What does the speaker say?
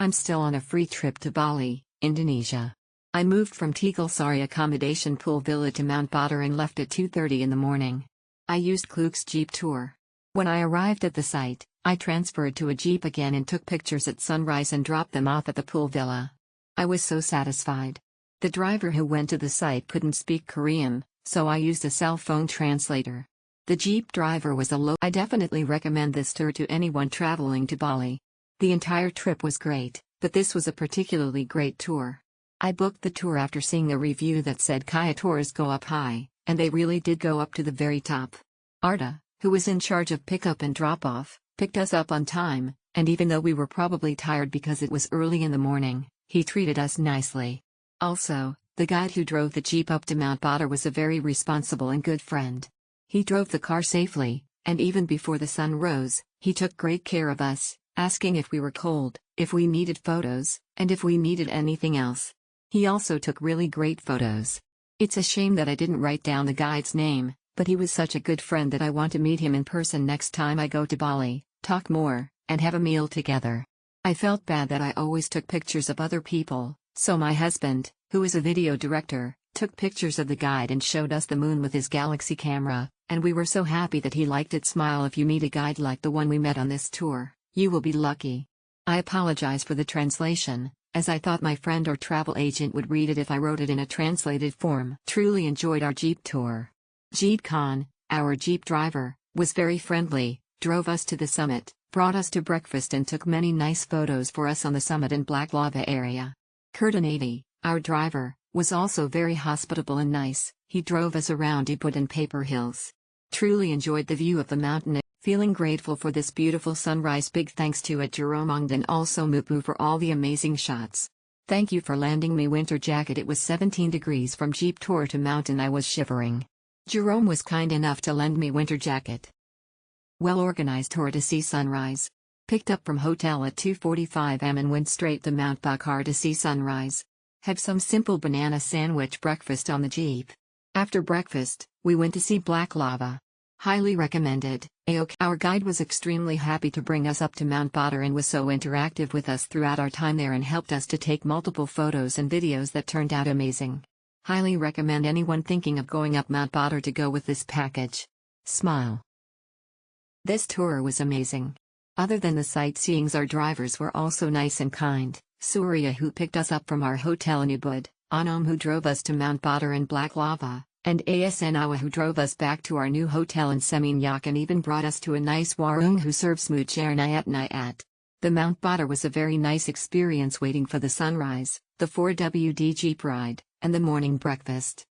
I'm still on a free trip to Bali, Indonesia. I moved from Tegalsari accommodation pool villa to Mount Batur and left at 2:30 in the morning. I used Klook's Jeep tour. When I arrived at the site, I transferred to a Jeep again and took pictures at sunrise and dropped them off at the pool villa. I was so satisfied. The driver who went to the site couldn't speak Korean, so I used a cell phone translator. The Jeep driver was a local. I definitely recommend this tour to anyone traveling to Bali. The entire trip was great, but this was a particularly great tour. I booked the tour after seeing a review that said Kaya tours go up high, and they really did go up to the very top. Arda, who was in charge of pickup and drop-off, picked us up on time, and even though we were probably tired because it was early in the morning, he treated us nicely. Also, the guide who drove the Jeep up to Mount Batur was a very responsible and good friend. He drove the car safely, and even before the sun rose, he took great care of us, asking if we were cold, if we needed photos, and if we needed anything else. He also took really great photos. It's a shame that I didn't write down the guide's name, but he was such a good friend that I want to meet him in person next time I go to Bali, talk more, and have a meal together. I felt bad that I always took pictures of other people, so my husband, who is a video director, took pictures of the guide and showed us the moon with his Galaxy camera, and we were so happy that he liked it. Smile. If you meet a guide like the one we met on this tour, you will be lucky. I apologize for the translation, as I thought my friend or travel agent would read it if I wrote it in a translated form. Truly enjoyed our Jeep tour. Jeet Khan, our Jeep driver, was very friendly, drove us to the summit, brought us to breakfast and took many nice photos for us on the summit and Black Lava area. Kurdanati, our driver, was also very hospitable and nice. He drove us around Ubud and Paper Hills. Truly enjoyed the view of the mountain. Feeling grateful for this beautiful sunrise. Big thanks to at Jeromong and also Mupu for all the amazing shots. Thank you for lending me winter jacket. It was 17 degrees from Jeep tour to mountain. I was shivering. Jerome was kind enough to lend me winter jacket. Well organized tour to see sunrise. Picked up from hotel at 2:45 am and went straight to Mount Batur to see sunrise. Had some simple banana sandwich breakfast on the Jeep. After breakfast, we went to see Black Lava. Highly recommended. Our guide was extremely happy to bring us up to Mount Batur and was so interactive with us throughout our time there and helped us to take multiple photos and videos that turned out amazing. Highly recommend anyone thinking of going up Mount Batur to go with this package. Smile. This tour was amazing. Other than the sightseeings, our drivers were also nice and kind. Surya, who picked us up from our hotel in Ubud, Anom, who drove us to Mount Batur and Black Lava, and ASN Awa, who drove us back to our new hotel in Seminyak and even brought us to a nice warung who serves mujer nayat. The Mount Batur was a very nice experience waiting for the sunrise, the 4WD Jeep ride, and the morning breakfast.